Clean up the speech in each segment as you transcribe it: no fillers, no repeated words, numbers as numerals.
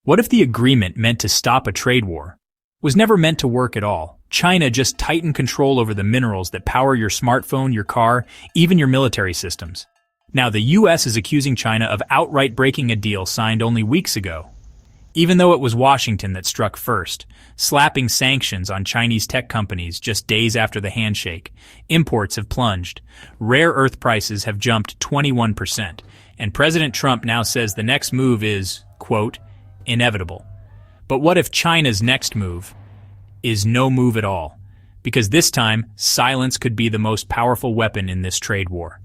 What if the agreement meant to stop a trade war was never meant to work at all? China just tightened control over the minerals that power your smartphone, your car, even your military systems. Now the US is accusing China of outright breaking a deal signed only weeks ago, even though it was Washington that struck first, slapping sanctions on Chinese tech companies just days after the handshake. Imports have plunged. Rare earth prices have jumped 21%, and President Trump now says the next move is, quote, inevitable. But what if China's next move is no move at all? Because this time, silence could be the most powerful weapon in this trade war.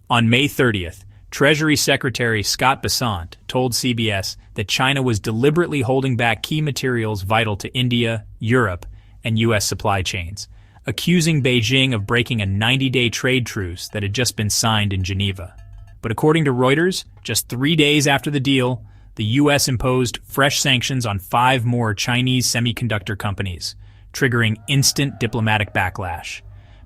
On May 30th, Treasury Secretary Scott Bessent told CBS that China was deliberately holding back key materials vital to India, Europe, and U.S. supply chains, accusing Beijing of breaking a 90-day trade truce that had just been signed in Geneva. But according to Reuters, just 3 days after the deal, the U.S. imposed fresh sanctions on 5 more Chinese semiconductor companies, triggering instant diplomatic backlash.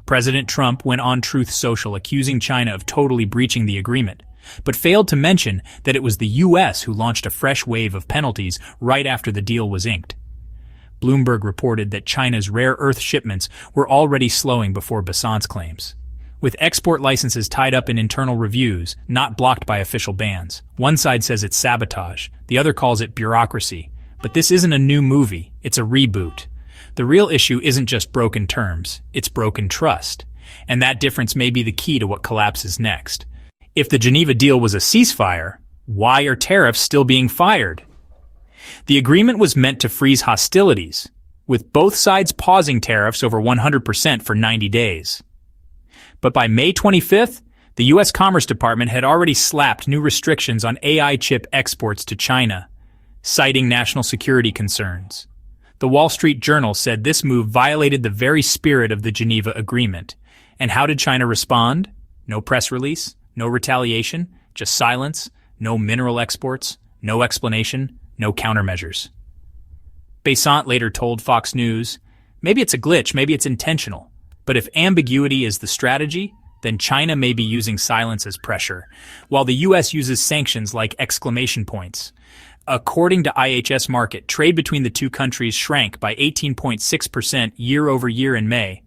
President Trump went on Truth Social accusing China of totally breaching the agreement, but failed to mention that it was the U.S. who launched a fresh wave of penalties right after the deal was inked. Bloomberg reported that China's rare earth shipments were already slowing before Bessent's claims, with export licenses tied up in internal reviews, not blocked by official bans. One side says it's sabotage, the other calls it bureaucracy. But this isn't a new movie, it's a reboot. The real issue isn't just broken terms, it's broken trust. And that difference may be the key to what collapses next. If the Geneva deal was a ceasefire, why are tariffs still being fired? The agreement was meant to freeze hostilities, with both sides pausing tariffs over 100% for 90 days. But by May 25th, the U.S. Commerce Department had already slapped new restrictions on AI chip exports to China, citing national security concerns. The Wall Street Journal said this move violated the very spirit of the Geneva Agreement. And how did China respond? No press release, no retaliation, just silence, no mineral exports, no explanation, no countermeasures. Bessent later told Fox News, maybe it's a glitch, maybe it's intentional. But if ambiguity is the strategy, then China may be using silence as pressure, while the U.S. uses sanctions like exclamation points. According to IHS Markit, trade between the two countries shrank by 18.6% year-over-year in May,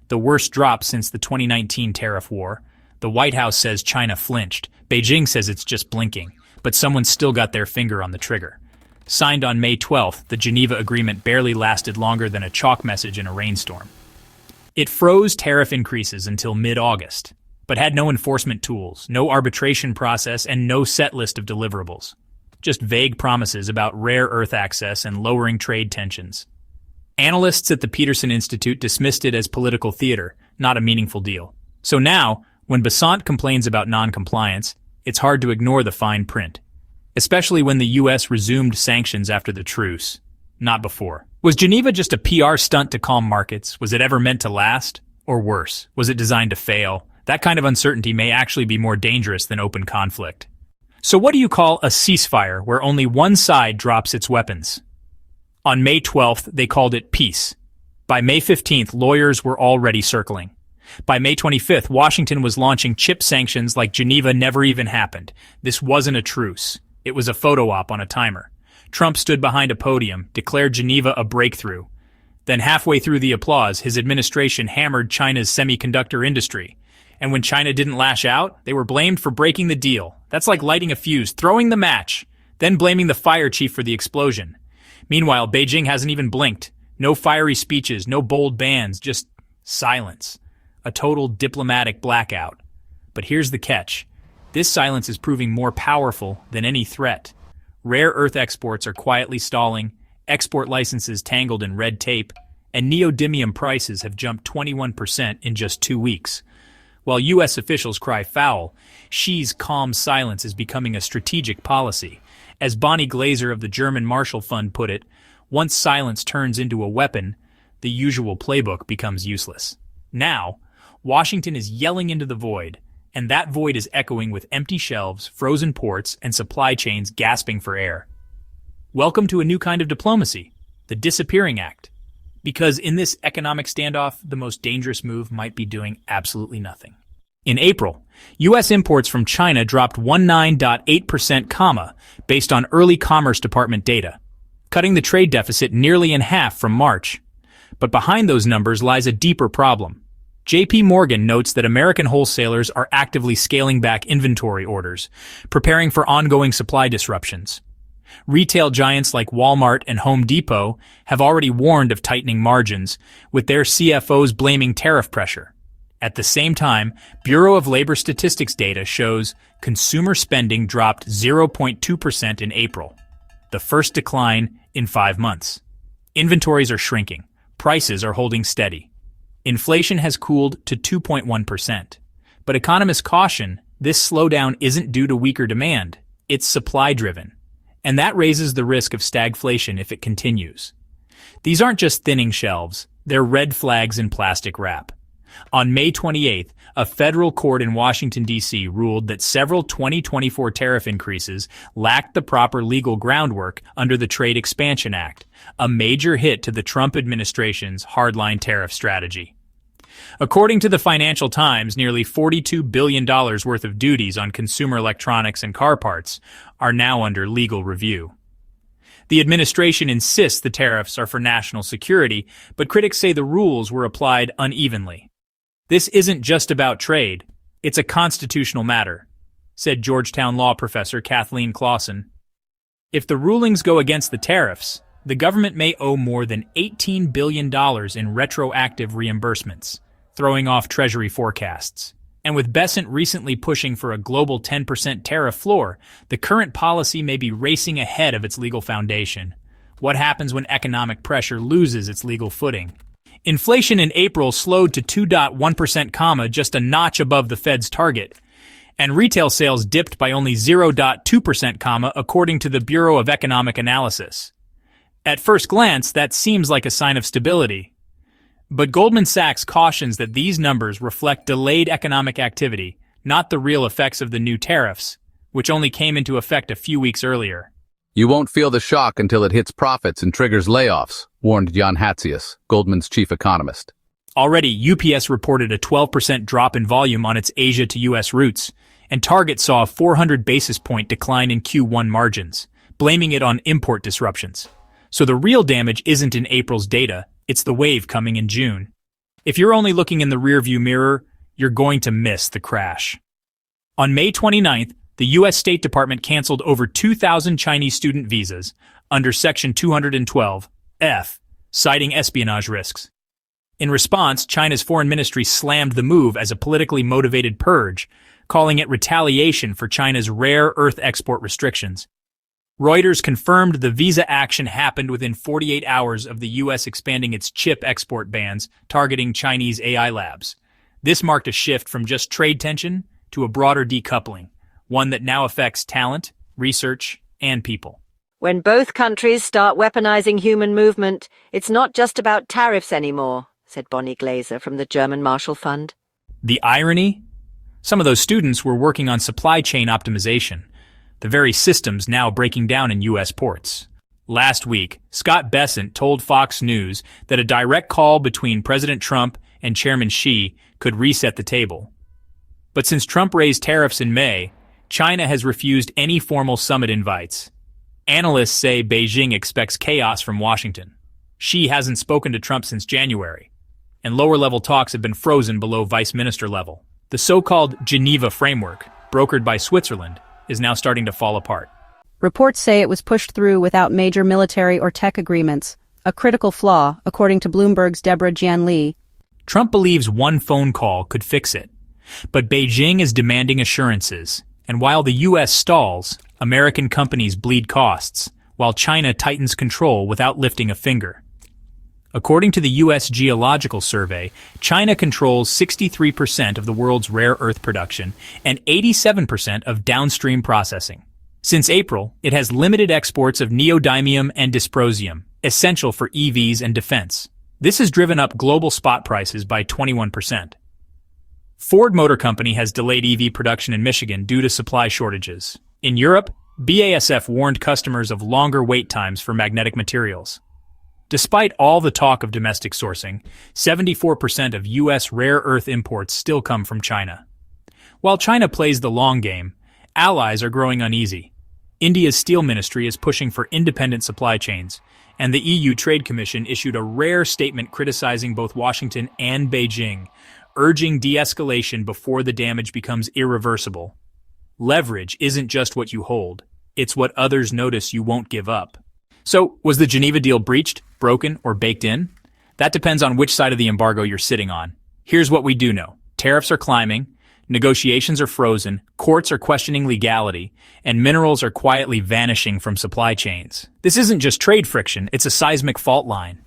the worst drop since the 2019 tariff war. The White House says China flinched. Beijing says it's just blinking, but someone's still got their finger on the trigger. Signed on May 12th, the Geneva Agreement barely lasted longer than a chalk message in a rainstorm. It froze tariff increases until mid-August, but had no enforcement tools, no arbitration process, and no set list of deliverables. Just vague promises about rare earth access and lowering trade tensions. Analysts at the Peterson Institute dismissed it as political theater, not a meaningful deal. So now, when Bessent complains about non-compliance, it's hard to ignore the fine print, especially when the U.S. resumed sanctions after the truce. Not before. Was Geneva just a PR stunt to calm markets? Was it ever meant to last? Or worse, was it designed to fail? That kind of uncertainty may actually be more dangerous than open conflict. So what do you call a ceasefire where only one side drops its weapons? On May 12th, they called it peace. By May 15th, lawyers were already circling. By May 25th, Washington was launching chip sanctions like Geneva never even happened. This wasn't a truce. It was a photo op on a timer. Trump stood behind a podium, declared Geneva a breakthrough. Then halfway through the applause, his administration hammered China's semiconductor industry. And when China didn't lash out, they were blamed for breaking the deal. That's like lighting a fuse, throwing the match, then blaming the fire chief for the explosion. Meanwhile, Beijing hasn't even blinked. No fiery speeches, no bold bans, just silence. A total diplomatic blackout. But here's the catch. This silence is proving more powerful than any threat. Rare earth exports are quietly stalling, export licenses tangled in red tape, and neodymium prices have jumped 21% in just 2 weeks. While U.S. officials cry foul, Xi's calm silence is becoming a strategic policy. As Bonnie Glaser of the German Marshall Fund put it, once silence turns into a weapon, the usual playbook becomes useless. Now, Washington is yelling into the void, and that void is echoing with empty shelves, frozen ports, and supply chains gasping for air. Welcome to a new kind of diplomacy, the disappearing act. Because in this economic standoff, the most dangerous move might be doing absolutely nothing. In April, U.S. imports from China dropped 19.8%, based on early Commerce Department data. cutting the trade deficit nearly in half from March. But behind those numbers lies a deeper problem. J.P. Morgan notes that American wholesalers are actively scaling back inventory orders, preparing for ongoing supply disruptions. Retail giants like Walmart and Home Depot have already warned of tightening margins, with their CFOs blaming tariff pressure. At the same time, Bureau of Labor Statistics data shows consumer spending dropped 0.2% in April, the first decline in 5 months. Inventories are shrinking. Prices are holding steady. Inflation has cooled to 2.1%. But economists caution this slowdown isn't due to weaker demand, it's supply-driven. And that raises the risk of stagflation if it continues. These aren't just thinning shelves, they're red flags in plastic wrap. On May 28th, a federal court in Washington, D.C. ruled that several 2024 tariff increases lacked the proper legal groundwork under the Trade Expansion Act, a major hit to the Trump administration's hardline tariff strategy. According to the Financial Times, nearly $42 billion worth of duties on consumer electronics and car parts are now under legal review. The administration insists the tariffs are for national security, but critics say the rules were applied unevenly. This isn't just about trade, it's a constitutional matter, said Georgetown law professor Kathleen Clausen. If the rulings go against the tariffs, the government may owe more than $18 billion in retroactive reimbursements, throwing off Treasury forecasts. And with Besant recently pushing for a global 10% tariff floor, the current policy may be racing ahead of its legal foundation. What happens when economic pressure loses its legal footing? Inflation in April slowed to 2.1%, just a notch above the Fed's target, and retail sales dipped by only 0.2%, according to the Bureau of Economic Analysis. At first glance, that seems like a sign of stability. But Goldman Sachs cautions that these numbers reflect delayed economic activity, not the real effects of the new tariffs, which only came into effect a few weeks earlier. You won't feel the shock until it hits profits and triggers layoffs, warned Jan Hatzius, Goldman's chief economist. Already, UPS reported a 12% drop in volume on its Asia to U.S. routes, and Target saw a 400 basis point decline in Q1 margins, blaming it on import disruptions. So the real damage isn't in April's data, it's the wave coming in June. If you're only looking in the rearview mirror, you're going to miss the crash. On May 29th, the U.S. State Department canceled over 2,000 Chinese student visas under Section 212(f), citing espionage risks. In response, China's foreign ministry slammed the move as a politically motivated purge, calling it retaliation for China's rare earth export restrictions. Reuters confirmed the visa action happened within 48 hours of the U.S. expanding its chip export bans targeting Chinese AI labs. This marked a shift from just trade tension to a broader decoupling, one that now affects talent, research, and people. When both countries start weaponizing human movement, it's not just about tariffs anymore, said Bonnie Glaser from the German Marshall Fund. The irony? Some of those students were working on supply chain optimization, the very systems now breaking down in U.S. ports. Last week, Scott Bessent told Fox News that a direct call between President Trump and Chairman Xi could reset the table. But since Trump raised tariffs in May, China has refused any formal summit invites. Analysts say Beijing expects chaos from Washington. Xi hasn't spoken to Trump since January, and lower-level talks have been frozen below vice minister level. The so-called Geneva framework, brokered by Switzerland, is now starting to fall apart. Reports say it was pushed through without major military or tech agreements, a critical flaw, according to Bloomberg's Deborah Jianli. Trump believes one phone call could fix it, but Beijing is demanding assurances. And while the U.S. stalls, American companies bleed costs, while China tightens control without lifting a finger. According to the U.S. Geological Survey, China controls 63% of the world's rare earth production and 87% of downstream processing. Since April, it has limited exports of neodymium and dysprosium, essential for EVs and defense. This has driven up global spot prices by 21%. Ford Motor Company has delayed EV production in Michigan due to supply shortages. In Europe, BASF warned customers of longer wait times for magnetic materials. Despite all the talk of domestic sourcing, 74% of U.S. rare earth imports still come from China. While China plays the long game, allies are growing uneasy. India's steel ministry is pushing for independent supply chains, and the EU Trade Commission issued a rare statement criticizing both Washington and Beijing, urging de-escalation before the damage becomes irreversible. Leverage isn't just what you hold, it's what others notice you won't give up. So, was the Geneva deal breached, broken, or baked in? That depends on which side of the embargo you're sitting on. Here's what we do know. Tariffs are climbing, negotiations are frozen, courts are questioning legality, and minerals are quietly vanishing from supply chains. This isn't just trade friction, it's a seismic fault line.